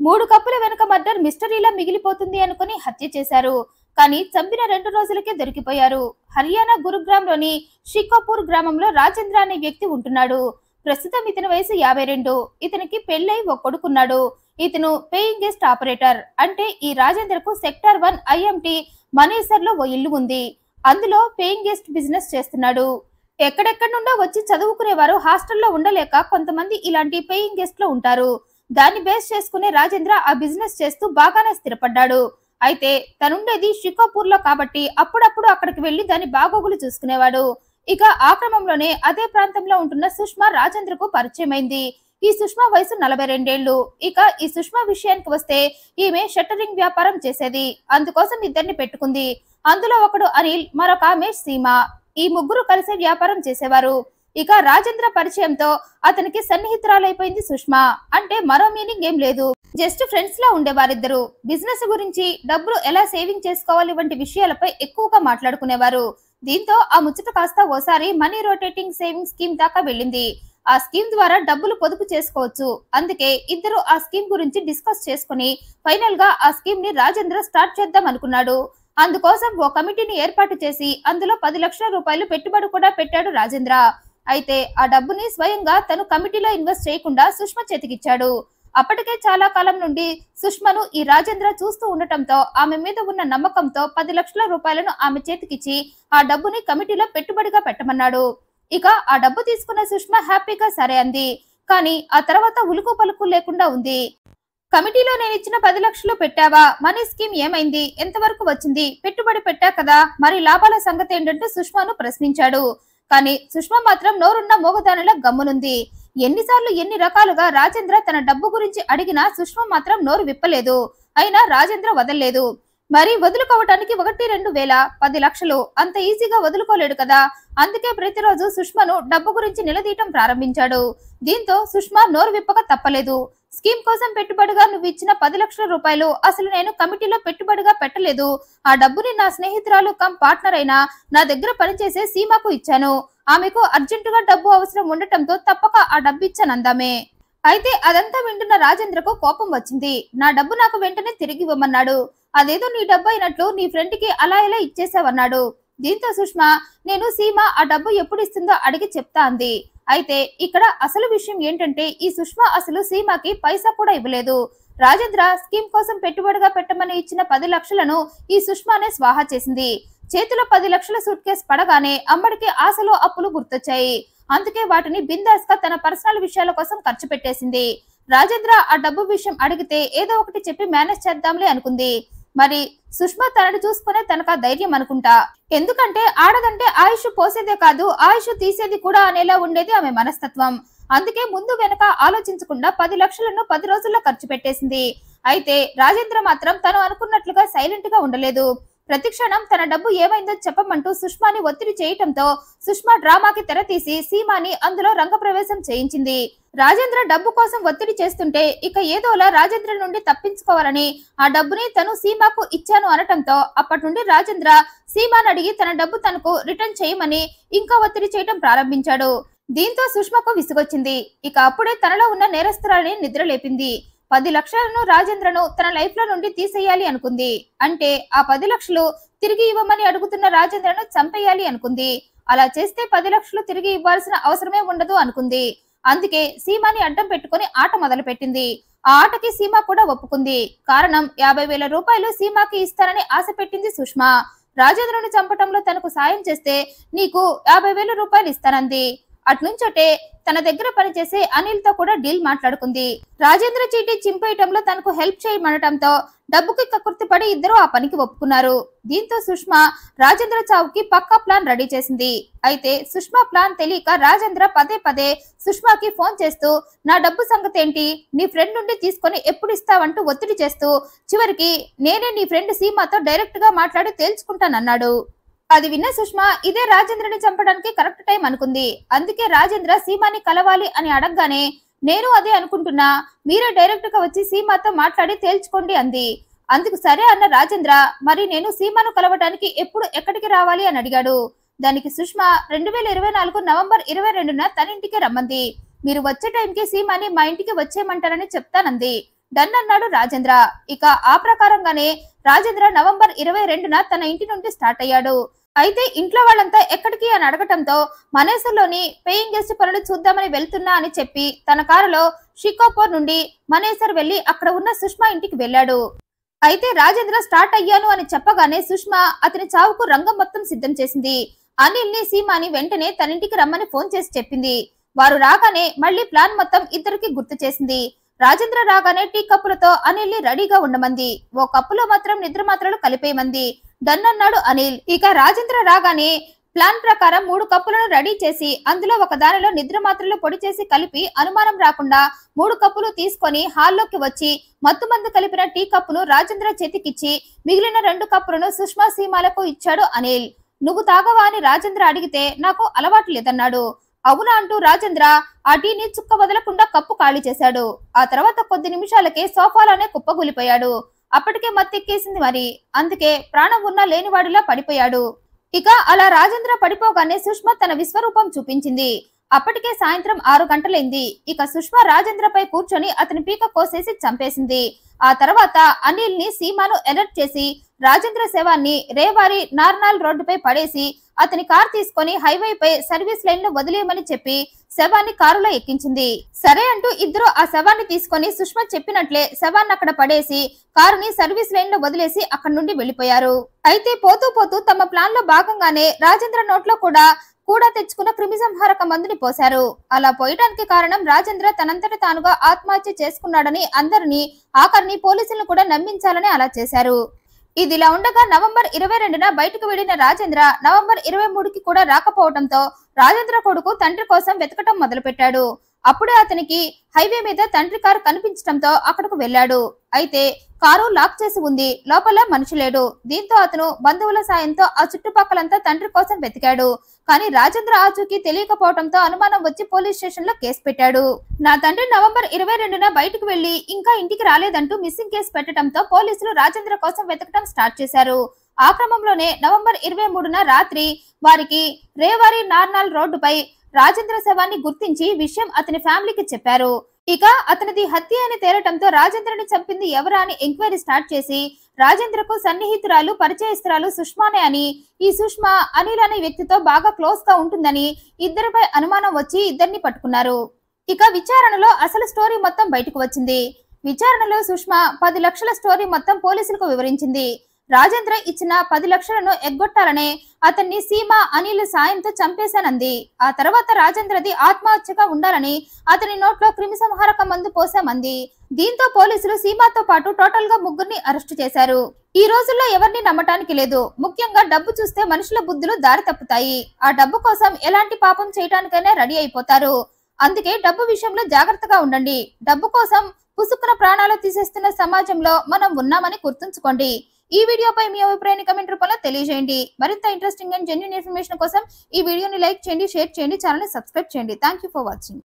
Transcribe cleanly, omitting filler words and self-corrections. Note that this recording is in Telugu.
3 కప్పుల వెనుక మర్డర్ మిస్టరీలా మిగిలిపోతుంది అనుకుని హత్య చేశారు. కానీ చంపిన 2 రోజులకే దొరికిపోయారు. హర్యానా గురుగ్రామ్లోని షికోపూర్ గ్రామంలో రాజేంద్ర అనే వ్యక్తి ఉంటున్నాడు. ప్రస్తుతం ఇతని వయసు 52. ఇతనికి పెళ్లై ఒక కొడుకున్నాడు. ఇతను పేయింగ్ గెస్ట్ ఆపరేటర్. అంటే ఈ రాజేంద్రకు సెక్టార్ 1 ఐఎంటీ మనేసర్ లో ఓ ఇల్లు ఉంది. అందులో పేయింగ్ గెస్ట్ బిజినెస్ చేస్తున్నాడు. ఎక్కడెక్కడి నుండో వచ్చి చదువుకునేవారు హాస్టల్లో ఉండలేక కొంతమంది ఇలాంటి పేయింగ్ గెస్ట్ లో ఉంటారు. దాన్ని బేస్ చేసుకునే రాజేంద్ర ఆ బిజినెస్ చేస్తూ బాగానే స్థిరపడ్డాడు. అయితే తనుండేది షికోపూర్ లో కాబట్టి అప్పుడప్పుడు అక్కడికి వెళ్లి దాని బాగోగులు చూసుకునేవాడు. ఇక ఆ క్రమంలోనే అదే ప్రాంతంలో ఉంటున్న సుష్మా రాజేంద్రకు పరిచయమైంది. ఈ సుష్మా వయసు 42 ఏళ్లు. ఇక ఈ సుష్మా విషయానికి వస్తే ఈమె షట్టరింగ్ వ్యాపారం చేసేది. అందుకోసం ఇద్దరిని పెట్టుకుంది. అందులో ఒకడు అనిల్, మరొక ఆమె సీమ. ఈ ముగ్గురు కలిసి వ్యాపారం చేసేవారు. ఇక రాజేంద్ర పరిచయంతో అతనికి సన్నిహితురాలైపోయింది సుష్మా. అంటే మరో మీనింగ్ ఏం లేదు, జస్ట్ ఫ్రెండ్స్ లా ఉండేవారిద్దరు. బిజినెస్ గురించి, డబ్బులు ఎలా సేవింగ్ చేసుకోవాలి వంటి విషయాలపై ఎక్కువగా మాట్లాడుకునేవారు. దీంతో ఆ ముచ్చట కాస్త ఓసారి మనీ రొటేటింగ్ సేవింగ్ స్కీమ్ దాకా వెళ్ళింది. ఆ స్కీమ్ ద్వారా డబ్బులు పొదుపు చేసుకోవచ్చు. అందుకే ఇద్దరు ఆ స్కీమ్ గురించి డిస్కస్ చేసుకుని ఫైనల్ గా ఆ స్కీమ్ ని రాజేంద్ర స్టార్ట్ చేద్దాం అనుకున్నాడు. అందుకోసం ఓ కమిటీని ఏర్పాటు చేసి అందులో 10 లక్షల రూపాయలు పెట్టుబడి కూడా పెట్టాడు రాజేంద్ర. అయితే ఆ డబ్బుని స్వయంగా తను కమిటీలో ఇన్వెస్ట్ చేయకుండా సుష్మ చేతికిచ్చాడు. అప్పటికే చాలా కాలం నుండి సుష్మను ఈ రాజేంద్ర చూస్తూ ఉండటంతో ఆమె మీద ఉన్న నమ్మకంతో 10 లక్షల రూపాయలను ఆమె చేతికిచ్చి ఆ డబ్బుని కమిటీలో పెట్టుబడిగా పెట్టమన్నాడు. ఇక ఆ డబ్బు తీసుకున్న సుష్మ హ్యాపీగా సరే అంది. కానీ ఆ తర్వాత ఉలుకు పలుకు లేకుండా ఉంది. కమిటీలో నేను ఇచ్చిన 10 లక్షలు పెట్టావా? మనీ స్కీమ్ ఏమైంది? ఎంతవరకు వచ్చింది? పెట్టుబడి పెట్టా కదా, మరి లాభాల సంగతి ఏంటంటూ సుష్మను ప్రశ్నించాడు. కానీ సుష్మ మాత్రం నోరున్న మోగదానిలా గమ్మునుంది. ఎన్నిసార్లు ఎన్ని రకాలుగా రాజేంద్ర తన డబ్బు గురించి అడిగినా సుష్మ మాత్రం నోరు విప్పలేదు. అయినా రాజేంద్ర వదల్లేదు. మరి వదులుకోవటానికి 1-2 వేల 10 లక్షలు అంత ఈజీగా వదులుకోలేడు కదా. అందుకే ప్రతిరోజు సుష్మను డబ్బు గురించి నిలదీయటం ప్రారంభించాడు. దీంతో సుష్మ నోరు విప్పక తప్పలేదు. స్కీమ్ కోసం పెట్టుబడిగా నువ్వు ఇచ్చిన 10 లక్షల రూపాయలు అసలు నేను కమిటీలో పెట్టుబడిగా పెట్టలేదు. ఆ డబ్బుని నా స్నేహితురాలు కమ్ పార్ట్నర్ అయినా నా దగ్గర పనిచేసే సీమాకు ఇచ్చాను. ఆమెకు అర్జెంటుగా డబ్బు అవసరం ఉండటంతో తప్పక ఆ డబ్బు ఇచ్చానందామే. అయితే అదంతా వింటున్న రాజేంద్రకు కోపం వచ్చింది. నా డబ్బు నాకు వెంటనే తిరిగి ఇవ్వమన్నాడు. అదేదో నీ డబ్బు అయినట్లు నీ ఫ్రెండ్ కి అలా ఇలా ఇచ్చేసావన్నాడు. దీంతో సుష్మ, నేను సీమ ఆ డబ్బు ఎప్పుడు ఇస్తుందో అడిగి చెప్తా అంది. అయితే ఇక్కడ అసలు విషయం ఏంటంటే ఈ సుష్మ అసలు సీమకి పైసా కూడా ఇవ్వలేదు. రాజేంద్ర స్కీమ్ కోసం పెట్టుబడిగా పెట్టమని ఇచ్చిన 10 లక్షలను ఈ సుష్మానే స్వాహా చేసింది. చేతిలో 10 లక్షల సూట్ కేసు పడగానే అమ్మడికి ఆశలు అప్పులు గుర్తొచ్చాయి. అందుకే వాటిని బిందాస్ గా తన పర్సనల్ విషయాల కోసం ఖర్చు పెట్టేసింది. రాజేంద్ర ఆ డబ్బు విషయం అడిగితే ఏదో ఒకటి చెప్పి మేనేజ్ చేద్దాంలే అనుకుంది. మరి సుష్మ తనని చూసుకునే తనకా ధైర్యం అనుకుంటా. ఎందుకంటే ఆడదంటే ఆయుష్ పోసేదే కాదు, ఆయుష్ తీసేది కూడా అనేలా ఉండేది ఆమె మనస్తత్వం. అందుకే ముందు వెనక ఆలోచించకుండా 10 లక్షలను 10 రోజుల్లో ఖర్చు పెట్టేసింది. అయితే రాజేంద్ర మాత్రం తను అనుకున్నట్లుగా సైలెంట్ గా ఉండలేదు. ప్రతిక్షణం తన డబ్బు ఏమైందో చెప్పమంటూ సుష్మాని ఒత్తిడి చేయటంతో సుష్మా డ్రామాకి తెరతీసి సీమాని అందులో రంగప్రవేశం చేయించింది. రాజేంద్ర డబ్బు కోసం ఒత్తిడి చేస్తుంటే ఇక ఏదోలా రాజేంద్ర నుండి తప్పించుకోవాలని ఆ డబ్బుని తను సీమాకు ఇచ్చాను అనటంతో అప్పటి నుండి రాజేంద్ర సీమాని అడిగి తన డబ్బు తనకు రిటర్న్ చేయమని ఇంకా ఒత్తిడి చేయటం ప్రారంభించాడు. దీంతో సుష్మకు విసుగొచ్చింది. ఇక అప్పుడే తనలో ఉన్న నేరస్తురాలిని నిద్రలేపింది. 10 లక్షలను రాజేంద్రను తన లైఫ్ లో నుండి తీసేయాలి అనుకుంది. అంటే ఆ 10 లక్షలు తిరిగి ఇవ్వమని అడుగుతున్న రాజేంద్రను చంపేయాలి అనుకుంది. అలా చేస్తే 10 లక్షలు తిరిగి ఇవ్వాల్సిన అవసరమే ఉండదు అనుకుంది. అందుకే సీమాని అడ్డం పెట్టుకుని ఆట మొదలు పెట్టింది. ఆ ఆటకి సీమ కూడా ఒప్పుకుంది. కారణం 50,000 రూపాయలు సీమాకి ఇస్తానని ఆశ పెట్టింది సుష్మ. రాజేంద్రను చంపటంలో తనకు సాయం చేస్తే నీకు 50,000 రూపాయలు ఇస్తానంది. అట్నుంచోటే తన దగ్గర పనిచేసే అనిల్ తో కూడా డీల్ మాట్లాడుకుంది. రాజేంద్ర చీటీ చింపేయటంలో తనకు హెల్ప్ చేయమనటంతో డబ్బుకి కకృతిపడి ఇద్దరు ఆ పనికి ఒప్పుకున్నారు. దీంతో సుష్మ రాజేంద్ర చావుకి పక్కా ప్లాన్ రెడీ చేసింది. అయితే సుష్మ ప్లాన్ తెలియక రాజేంద్ర పదే పదే సుష్మకి ఫోన్ చేస్తూ నా డబ్బు సంగతి ఏంటి, నీ ఫ్రెండ్ నుండి తీసుకొని ఎప్పుడు ఇస్తావంటూ ఒత్తిడి చేస్తూ చివరికి నేనే నీ ఫ్రెండ్ సీమాతో డైరెక్ట్ గా మాట్లాడి తేల్చుకుంటానన్నాడు. అది విన్న సుష్మ ఇదే రాజేంద్రని చంపడానికి కరెక్ట్ టైం అనుకుంది. అందుకే రాజేంద్ర సీమాని కలవాలి అని అడగగానే నేను అదే అనుకుంటున్నా, మీరే డైరెక్ట్ గా వచ్చి సీమాతో మాట్లాడి తేల్చుకోండి అంది. అందుకు సరే అన్న రాజేంద్ర మరి నేను సీమాను కలవటానికి ఎప్పుడు ఎక్కడికి రావాలి అని అడిగాడు. దానికి సుష్మ 2024 నవంబర్ 22న తన ఇంటికి రమ్మంది. మీరు వచ్చే టైంకి సీమాని మా ఇంటికి వచ్చేయమంటారని చెప్తానంది. డన్ అన్నాడు రాజేంద్ర. ఇక ఆ ప్రకారంగానే రాజేంద్ర నవంబర్ 22న తన ఇంటి నుండి స్టార్ట్ అయ్యాడు. అయితే ఇంట్లో వాళ్ళంతా ఎక్కడికి అని అడగటంతో మనేసర్లోని పేయింగ్ గెస్ట్ పనులు చూద్దామని వెళ్తున్నా అని చెప్పి తన కారులో షికాపూర్ నుండి మనేసర్ వెళ్లి అక్కడ ఉన్న సుష్మా ఇంటికి వెళ్ళాడు. అయితే రాజేంద్ర స్టార్ట్ అయ్యాను అని చెప్పగానే సుష్మా అతని చావుకు రంగం మొత్తం సిద్ధం చేసింది. అనిల్ ని సీమాని వెంటనే తన ఇంటికి రమ్మని ఫోన్ చేసి చెప్పింది. వారు రాగానే మళ్లీ ప్లాన్ మొత్తం ఇద్దరికి గుర్తు చేసింది. రాజేంద్ర రాగానే టీ కప్పులతో అనిల్ ని రెడీగా ఉండమంది. ఓ కప్పులో మాత్రం నిద్ర మాత్రలు కలిపేయమంది. డన్ అన్నాడు అనిల్. ఇక రాజేంద్ర రాగానే ప్లాన్ ప్రకారం 3 కప్పులను రెడీ చేసి అందులో ఒక దానిలో నిద్ర మాత్రలు పొడి చేసి కలిపి అనుమానం రాకుండా 3 కప్పులు తీసుకొని హాల్లోకి వచ్చి మత్తు మందు కలిపిన టీ కప్పును రాజేంద్ర చేతికిచ్చి మిగిలిన 2 కప్పులను సుష్మా సీమాలకు ఇచ్చాడు అనిల్. నువ్వు తాగవా అని రాజేంద్ర అడిగితే నాకు అలవాటు లేదన్నాడు. అవునా అంటూ రాజేంద్ర ఆ టీని చుక్క వదలకుండా కప్పు ఖాళీ చేశాడు. ఆ తర్వాత కొద్ది నిమిషాలకే సోఫాలోనే కుప్పగూలిపోయాడు. అప్పటికే మత్తెక్కేసింది మరి, అందుకే ప్రాణం ఉన్నా లేనివాడిలా పడిపోయాడు. ఇక అలా రాజేంద్ర పడిపోగానే సుష్మా తన విశ్వరూపం చూపించింది. అప్పటికే సాయంత్రం 6 గంటలైంది. ఇక సుష్మా రాజేంద్రపై కూర్చొని అతని పీక కోసేసి చంపేసింది. ఆ తర్వాత అనిల్ ని సీమాను అలర్ట్ చేసి రాజేంద్ర శవాన్ని రేవారి నార్నాల్ రోడ్డుపై పడేసి అతని కార్ తీసుకొని హైవేపై సర్వీస్ లైన్ లో వదిలేయమని చెప్పి శవాన్ని కారులో ఎక్కించింది. సరే అంటూ ఇద్దరు ఆ శవాన్ని తీసుకొని సుష్మా చెప్పినట్లే శవాన్ని అక్కడ పడేసి కారుని సర్వీస్ లైన్ లో వదిలేసి అక్కడి నుండి వెళ్లిపోయారు. అయితే పోతూ పోతూ తమ ప్లాన్ లో భాగంగానే రాజేంద్ర నోట్లో కూడా తెచ్చుకున్న క్రిమిసంహారక మందుని పోశారు. అలా పోయడానికి కారణం రాజేంద్ర తనంతట తానుగా ఆత్మహత్య చేసుకున్నాడని అందరినీ ఆఖరిని పోలీసులను కూడా నమ్మించాలని అలా చేశారు. ఇదిలా ఉండగా నవంబర్ 22న బయటకు వెళ్లిన రాజేంద్ర నవంబర్ 23కి కూడా రాకపోవడంతో రాజేంద్ర కొడుకు తండ్రి కోసం వెతకటం మొదలుపెట్టాడు. అప్పుడే అతనికి హైవే మీద తండ్రి కారు కనిపించడంతో అక్కడకు వెళ్లాడు. అయితే కారు లాక్ చేసి ఉంది, లోపల మనిషి లేడు. దీంతో అతను బంధువుల సాయంతో ఆ చుట్టుపక్కలంతా తండ్రి కోసం వెతికాడు. కానీ రాజేంద్ర ఆచూకీ తెలియకపోవడంతో అనుమానం వచ్చి పోలీస్ స్టేషన్ లో కేసు పెట్టాడు. నా తండ్రి నవంబర్ 22న బయటకు వెళ్లి ఇంకా ఇంటికి రాలేదంటూ మిస్సింగ్ కేసు పెట్టడంతో పోలీసులు రాజేంద్ర కోసం వెతకడం స్టార్ట్ చేశారు. ఆ క్రమంలోనే నవంబర్ 23న రాత్రి వారికి రేవారి నార్నాల్ రోడ్డుపై రాజేంద్ర శవాన్ని గుర్తించి విషయం అతని ఫ్యామిలీకి చెప్పారు. ఇక అతనిది హత్య అని తేలటంతో రాజేంద్రని చంపింది ఎవరా అని ఎంక్వైరీ స్టార్ట్ చేసి రాజేంద్రకు సన్నిహితురాలు పరిచయస్తురాలు సుష్మానే అని, ఈ సుష్మా అనిల్ అనే వ్యక్తితో బాగా క్లోజ్ గా ఉంటుందని ఇద్దరిపై అనుమానం వచ్చి ఇద్దరిని పట్టుకున్నారు. ఇక విచారణలో అసలు స్టోరీ మొత్తం బయటకు వచ్చింది. విచారణలో సుష్మా 10 లక్షల స్టోరీ మొత్తం పోలీసులకు వివరించింది. రాజేంద్ర ఇచ్చిన 10 లక్షలను ఎగ్గొట్టాలనే అతన్ని సీమా అనిల్ సాయంతో చంపేశానంది. ఆ తర్వాత రాజేంద్రది ఆత్మహత్యగా ఉండాలని అతని నోట్లో క్రిమిసంహారక మందు పోసామంది. దీంతో పోలీసులు సీమాతో పాటు టోటల్ గా 3 అరెస్టు చేశారు. ఈ రోజుల్లో ఎవరిని నమ్మటానికి లేదు. ముఖ్యంగా డబ్బు చూస్తే మనుషుల బుద్ధులు దారి తప్పుతాయి. ఆ డబ్బు కోసం ఎలాంటి పాపం చేయటానికైనా రెడీ అయిపోతారు. అందుకే డబ్బు విషయంలో జాగ్రత్తగా ఉండండి. డబ్బు కోసం పుసుకున ప్రాణాలు తీసేస్తున్న సమాజంలో మనం ఉన్నామని గుర్తుంచుకోండి. ఈ వీడియోపై మీ అభిప్రాయాన్ని కామెంట్ రూపంలో తెలియజేయండి. మరింత ఇంట్రెస్టింగ్ అండ్ జెన్యూన్ ఇన్ఫర్మేషన్ కోసం ఈ వీడియోని లైక్ చేయండి, షేర్ చేయండి, ఛానల్ ని సబ్స్క్రైబ్ చేయండి. Thank you for watching.